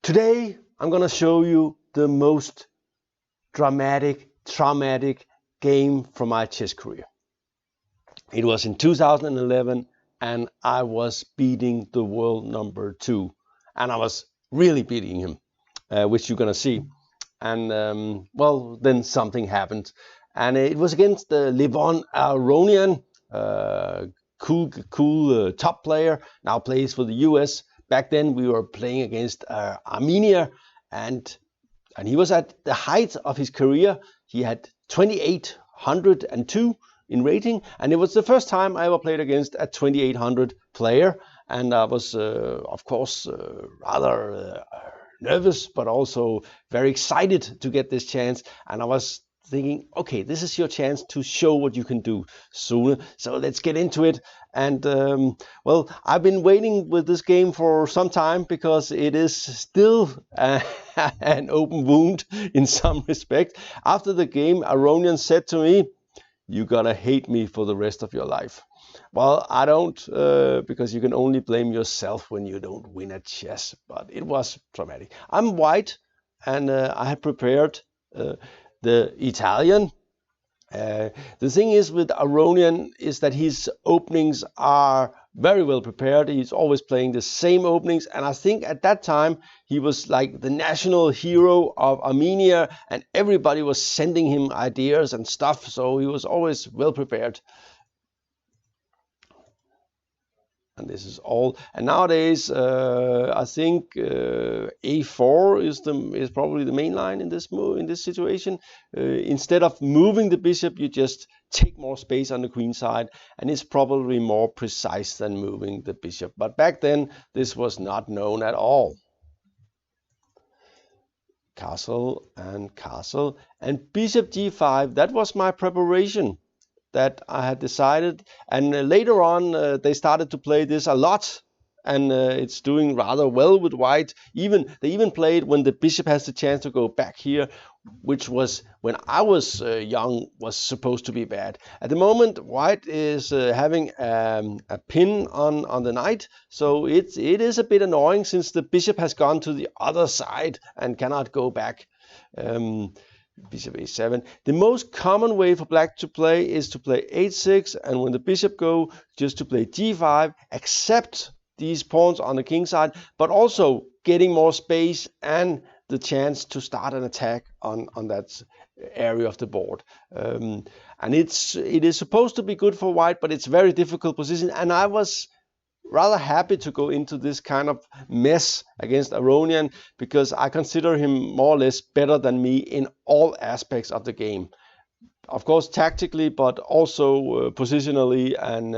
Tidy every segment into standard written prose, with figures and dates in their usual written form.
Today I'm gonna show you the most traumatic game from my chess career. It was in 2011 and I was beating the world number 2 and I was really beating him, which you're gonna see. And well, then something happened and it was against Levon Aronian, cool top player, now plays for the US. Back then we were playing against Armenia, and he was at the height of his career. He had 2802 in rating, and it was the first time I ever played against a 2800 player, and I was of course rather nervous, but also very excited to get this chance. And I was thinking, okay, this is your chance to show what you can do, Sune. So let's get into it. And well, I've been waiting with this game for some time because it is still an open wound in some respect. After the game, Aronian said to me, "You gotta hate me for the rest of your life." Well, I don't, because you can only blame yourself when you don't win at chess, but it was traumatic. I'm white, and I had prepared the Italian. The thing is with Aronian is that his openings are very well prepared. He's always playing the same openings, and I think at that time he was like the national hero of Armenia, and everybody was sending him ideas and stuff, so he was always well prepared. And this is all. And nowadays, I think A4 is probably the main line in this situation. Instead of moving the bishop, you just take more space on the queen side, and it's probably more precise than moving the bishop. But back then, this was not known at all. Castle and bishop g5. That was my preparation that I had decided, and later on they started to play this a lot, and it's doing rather well with white. They even played when the bishop has the chance to go back here, which was when I was young was supposed to be bad. At the moment, white is having a pin on the knight, so it is a bit annoying since the bishop has gone to the other side and cannot go back. Bishop a7. The most common way for black to play is to play h6, and when the bishop go, just to play g5, accept these pawns on the king side, but also getting more space and the chance to start an attack on that area of the board. And it is supposed to be good for white, but it's a very difficult position, and I was rather happy to go into this kind of mess against Aronian because I consider him more or less better than me in all aspects of the game. Of course, tactically, but also positionally and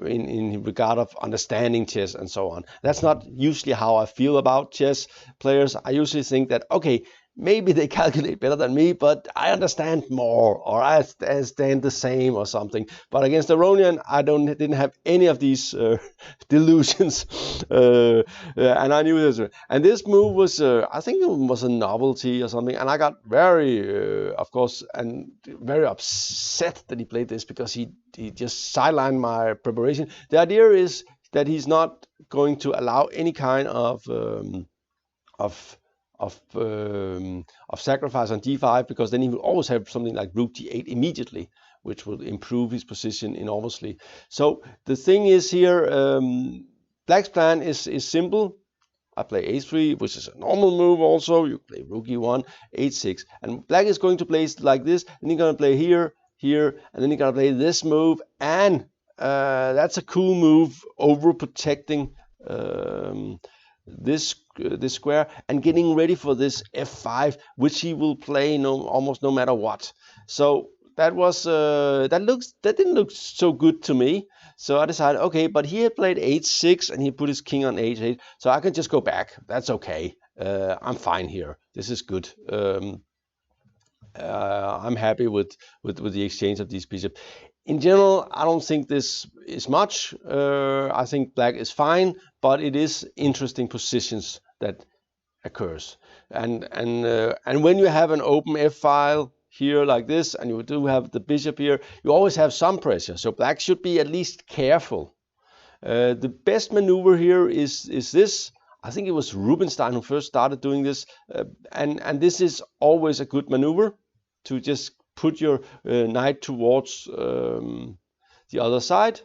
in regard of understanding chess and so on. That's not usually how I feel about chess players. I usually think that, okay, maybe they calculate better than me, but I understand more, or I understand the same or something. But against Aronian, I didn't have any of these delusions, and I knew this. And this move was, I think it was a novelty or something, and I got very, of course, and very upset that he played this because he just sidelined my preparation. The idea is that he's not going to allow any kind of sacrifice on d5, because then he will always have something like rook d8 immediately, which will improve his position enormously. So the thing is here, black's plan is simple. I play a3, which is a normal move also. You play rook e1, h6, and black is going to play like this, and he's going to play here, and then he's going to play this move, and that's a cool move, over protecting this square and getting ready for this f5, which he will play almost no matter what. So that was that didn't look so good to me. So I decided, okay, but he had played h6 and he put his king on h8, so I can just go back. That's okay. I'm fine here. This is good. I'm happy with the exchange of these bishops. In general, I don't think this is much. I think black is fine, but it is interesting positions that occurs. And when you have an open f file here like this, and you do have the bishop here, you always have some pressure. So black should be at least careful. The best maneuver here is this. I think it was Rubinstein who first started doing this, and this is always a good maneuver to just put your knight towards the other side.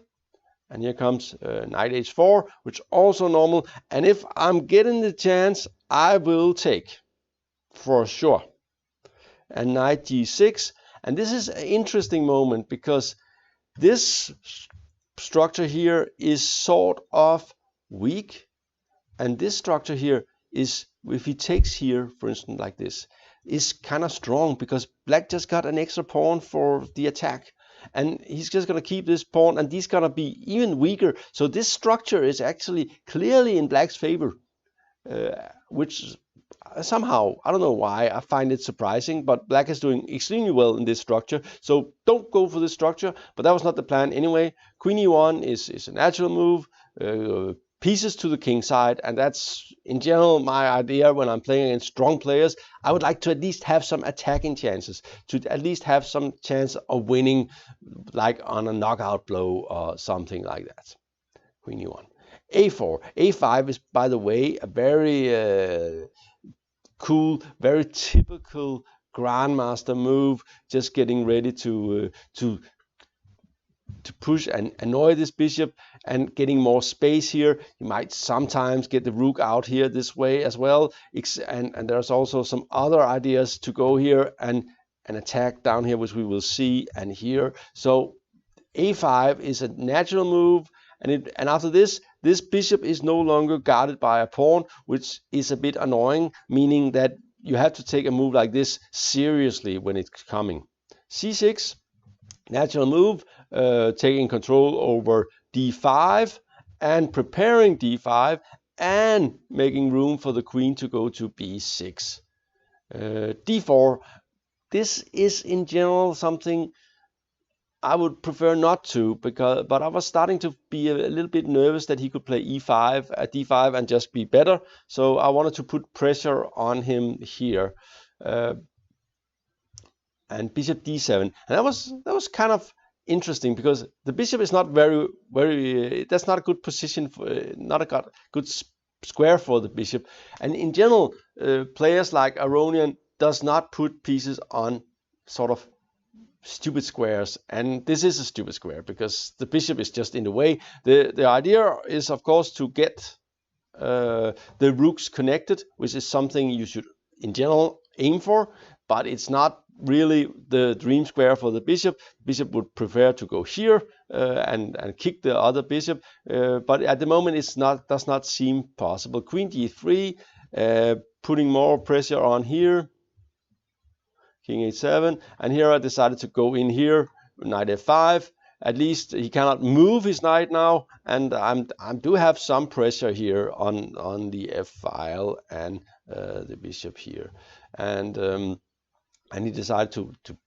And here comes knight h4, which also normal. And if I'm getting the chance, I will take for sure. And knight g6. And this is an interesting moment because this structure here is sort of weak. And this structure here is, if he takes here, for instance, like this, is kind of strong because black just got an extra pawn for the attack. And he's just going to keep this pawn, and these going to be even weaker. So this structure is actually clearly in black's favor, which somehow, I don't know why, I find it surprising, but black is doing extremely well in this structure. So don't go for this structure, but that was not the plan anyway. Queen e1 is a natural move. Pieces to the king side, and that's in general my idea when I'm playing against strong players. I would like to at least have some attacking chances, to at least have some chance of winning, like on a knockout blow or something like that. Queen e1. a4. a5 is, by the way, a very cool, very typical grandmaster move, just getting ready to push and annoy this bishop and getting more space here. You might sometimes get the rook out here this way as well. And there's also some other ideas to go here and attack down here, which we will see, and here. So a5 is a natural move, and after this bishop is no longer guarded by a pawn, which is a bit annoying, meaning that you have to take a move like this seriously when it's coming. c6, natural move, taking control over d5 and preparing d5 and making room for the queen to go to b6. d4, this is in general something I would prefer not to, but I was starting to be a little bit nervous that he could play e5 at d5 and just be better. So I wanted to put pressure on him here. And bishop d7, and that was kind of interesting because the bishop is not very that's not a good position for, not a good square for the bishop. And in general, players like Aronian does not put pieces on sort of stupid squares, and this is a stupid square because the bishop is just in the way. The idea is, of course, to get the rooks connected, which is something you should in general aim for, but it's not really the dream square for the bishop. Bishop would prefer to go here and kick the other bishop, but at the moment does not seem possible. Queen d3, putting more pressure on here. King h7, and here I decided to go in here, knight f5. At least he cannot move his knight now, and I do have some pressure here on the f file and the bishop here, and he decided to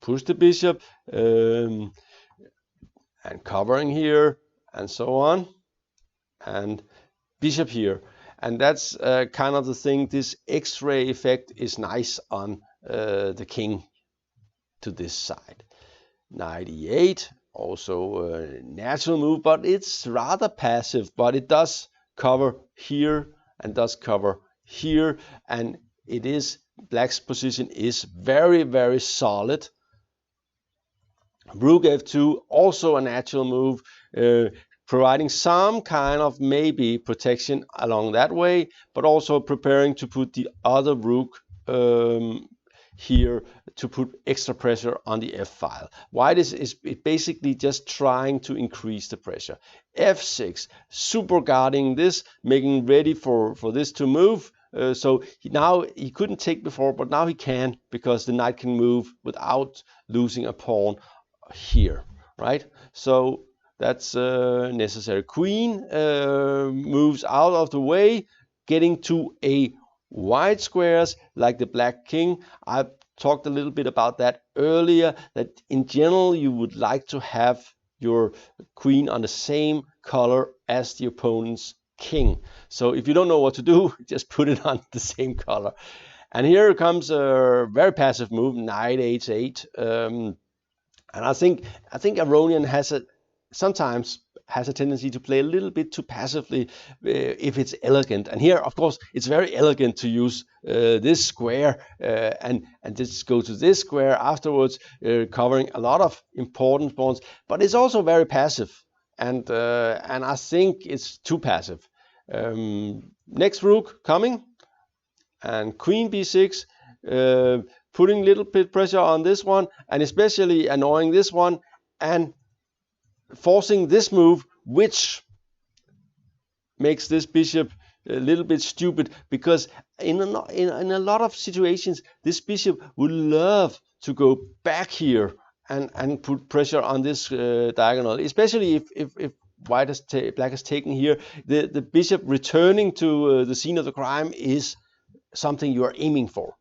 push the bishop and covering here and so on, and bishop here. And that's kind of the thing. This X-ray effect is nice on the king to this side. Knight e8, also a natural move, but it's rather passive. But it does cover here and does cover here, and it is black's position is very, very solid. Rook f2, also a natural move. Providing some kind of maybe protection along that way, but also preparing to put the other rook here to put extra pressure on the f file. White is basically just trying to increase the pressure. f6, super guarding this, making ready for this to move. So now he couldn't take before, but now he can, because the knight can move without losing a pawn here, right? So that's necessary. Queen moves out of the way, getting to a wide squares like the black king. I've talked a little bit about that earlier, that in general you would like to have your queen on the same color as the opponent's king. So if you don't know what to do, just put it on the same color. And here comes a very passive move, knight h8. And I think Aronian has sometimes has a tendency to play a little bit too passively if it's elegant. And here, of course, it's very elegant to use this square and just go to this square afterwards, covering a lot of important pawns. But it's also very passive, and I think it's too passive. Next rook coming, and queen b6, putting a little bit pressure on this one, and especially annoying this one, and forcing this move, which makes this bishop a little bit stupid, because in a lot of situations, this bishop would love to go back here and put pressure on this diagonal, especially if black has taken here. The bishop returning to the scene of the crime is something you are aiming for.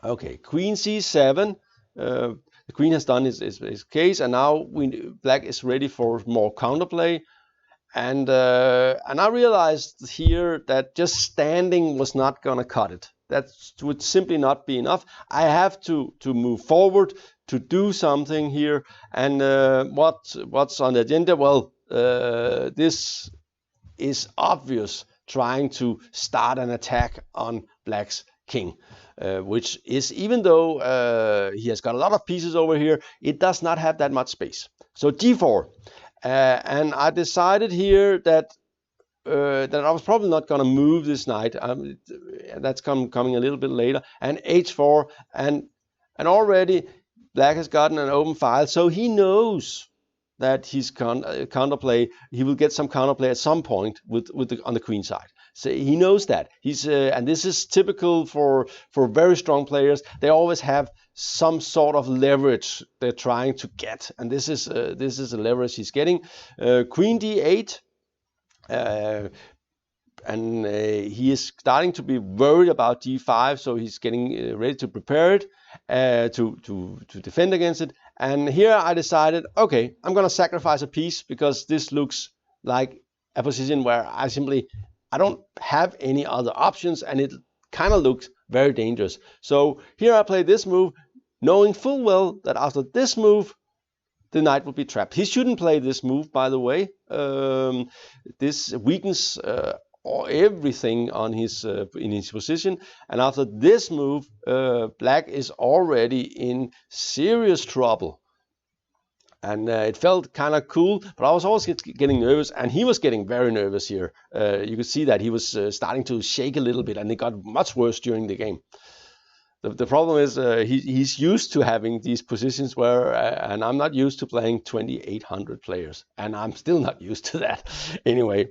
Okay, queen c7. The queen has done his case, and now black is ready for more counterplay. And I realized here that just standing was not gonna cut it. That would simply not be enough. I have to move forward to do something here. And what's on the agenda? Well, this is obvious, trying to start an attack on black's king, which is, even though he has got a lot of pieces over here, it does not have that much space. So g4, and I decided here that I was probably not going to move this knight. That's coming a little bit later. And h4, and already black has gotten an open file, so he knows that he's counterplay. He will get some counterplay at some point on the queen side. So he knows that. And this is typical for very strong players. They always have some sort of leverage they're trying to get, and this is a leverage he's getting. Queen d8, and he is starting to be worried about d5, so he's getting ready to prepare it to defend against it. And here I decided, okay, I'm going to sacrifice a piece, because this looks like a position where I don't have any other options, and it kind of looks very dangerous. So here I play this move, knowing full well that after this move, the knight will be trapped. He shouldn't play this move, by the way. This weakens everything on in his position. And after this move, black is already in serious trouble. And it felt kind of cool, but I was always getting nervous, and he was getting very nervous here. You could see that he was starting to shake a little bit, and it got much worse during the game. The problem is he's used to having these positions where, and I'm not used to playing 2,800 players, and I'm still not used to that. Anyway,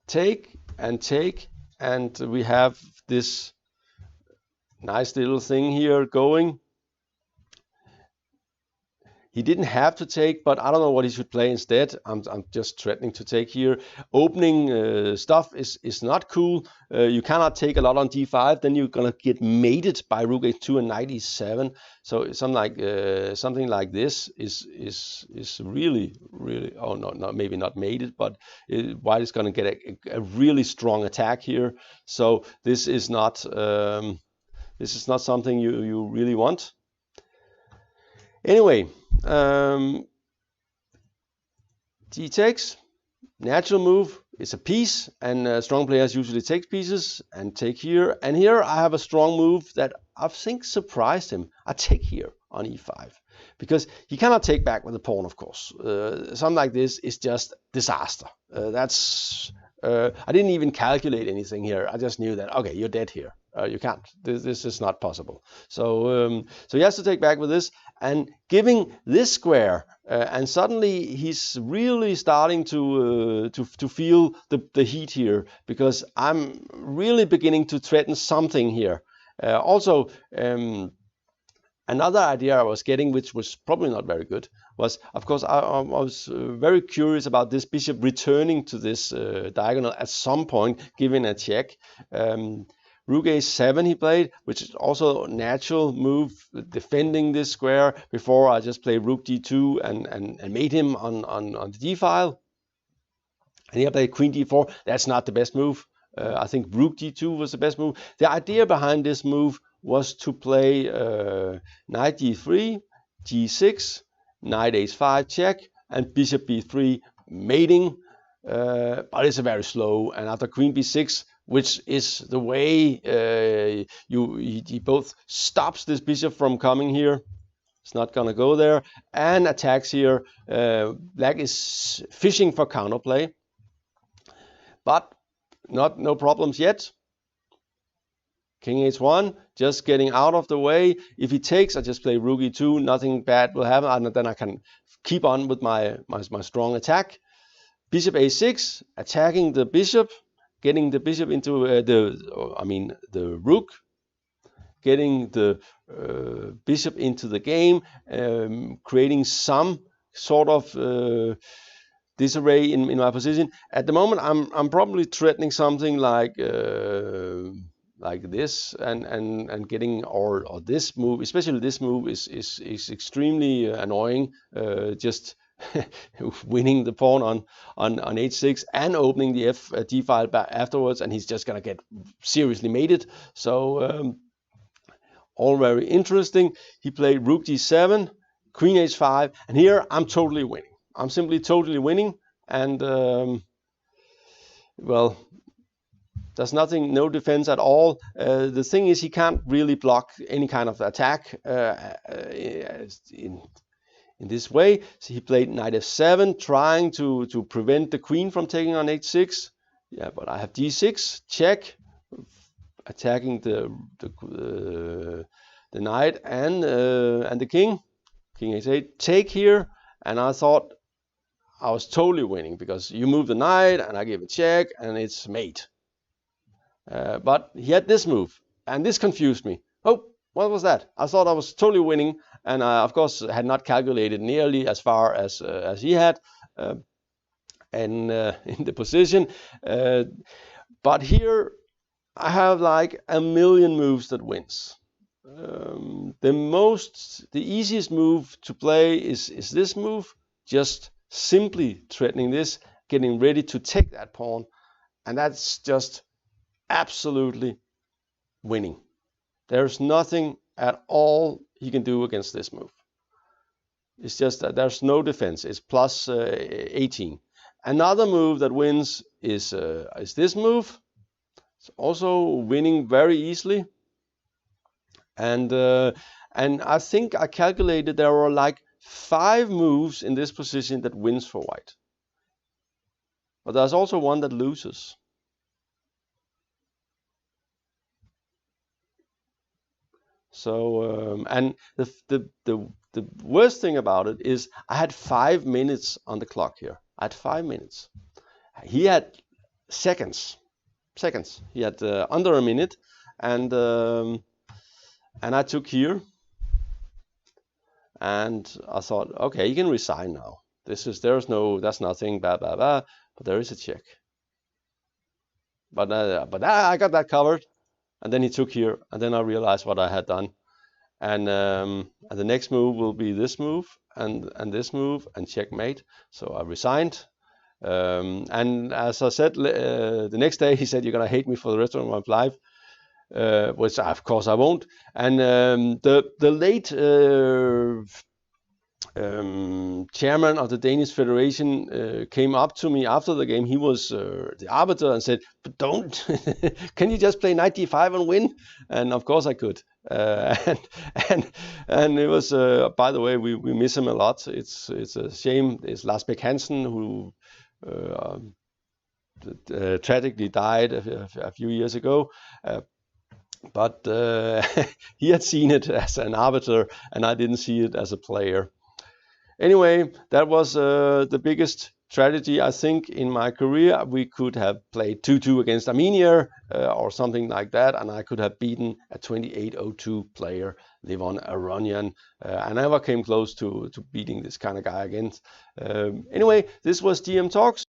take, and we have this nice little thing here going. He didn't have to take, but I don't know what he should play instead. I'm just threatening to take here. Opening stuff is not cool. You cannot take a lot on d5. Then you're gonna get mated by rook h2 and knight e7. So something like this is really, oh no, maybe not mated, but white is gonna get a really strong attack here. So this is not something you really want. Anyway, d takes, natural move. It's a piece, and strong players usually take pieces and take here. And here I have a strong move that I think surprised him. I take here on e5, because he cannot take back with a pawn, of course. Something like this is just disaster. I didn't even calculate anything here. I just knew that, okay, you're dead here. You can't. This is not possible. So he has to take back with this, and giving this square, and suddenly he's really starting to feel the heat here, because I'm really beginning to threaten something here. Also, another idea I was getting, which was probably not very good, was, of course, I was very curious about this bishop returning to this diagonal at some point, given a check. Rook a7 he played, which is also a natural move, defending this square, before I just played rook d2 and made him on the d file. And here I played queen d4. That's not the best move. I think rook d2 was the best move. The idea behind this move was to play knight d3, g6, knight h5 check, and bishop b3 mating, but it's very slow. And after queen b6, which is the way he both stops this bishop from coming here. It's not gonna go there, and attacks here. Black is fishing for counterplay, but no problems yet. King h1, just getting out of the way. If he takes, I just play rook e2. Nothing bad will happen, and then I can keep on with my strong attack. Bishop a6, attacking the bishop, getting the bishop into the rook, getting the bishop into the game, creating some sort of disarray in my position. At the moment, I'm probably threatening something like this, and getting or this move, especially this move, is extremely annoying. Just winning the pawn on h6 and opening the d file back afterwards, and he's just gonna get seriously mated. So all very interesting. He played rook g7, queen h5, and here I'm totally winning. I'm simply totally winning, and well, there's nothing, no defense at all. The thing is, he can't really block any kind of attack in this way. So he played knight f7, trying to prevent the queen from taking on h6. Yeah, but I have d6, check, attacking the knight and the king. King h8, take here, and I thought I was totally winning because you move the knight and I give a check and it's mate. But he had this move, and this confused me. Oh, what was that? I thought I was totally winning, and I, of course, had not calculated nearly as far as he had, in the position. But here I have like a million moves that wins. The easiest move to play is this move, just simply threatening this, getting ready to take that pawn, and that's just absolutely winning. There's nothing at all he can do against this move. It's just that there's no defense. It's plus 18. Another move that wins is this move. It's also winning very easily. And I think I calculated there were like 5 moves in this position that wins for white. But there's also one that loses. So and the worst thing about it is I had 5 minutes on the clock here. I had 5 minutes. He had seconds. He had under a minute, and I took here, and I thought, okay, you can resign now. That's nothing, blah blah blah. But there is a check. But I got that covered. And then he took here, and then I realized what I had done. And the next move will be this move, and this move, and checkmate. So I resigned. And as I said, the next day he said, "You're gonna hate me for the rest of my life," which of course I won't. And the late chairman of the Danish Federation came up to me after the game. He was the arbiter, and said, "But don't, can you just play knight d5 and win?" And of course I could. And it was, by the way, we miss him a lot. It's a shame. It's Hansen who tragically died a few years ago. But he had seen it as an arbiter, and I didn't see it as a player. Anyway, that was the biggest tragedy, I think, in my career. We could have played 2-2 against Armenia or something like that, and I could have beaten a 28-02 player, Levon Aronian. I never came close to beating this kind of guy again. Anyway, this was GM Talks.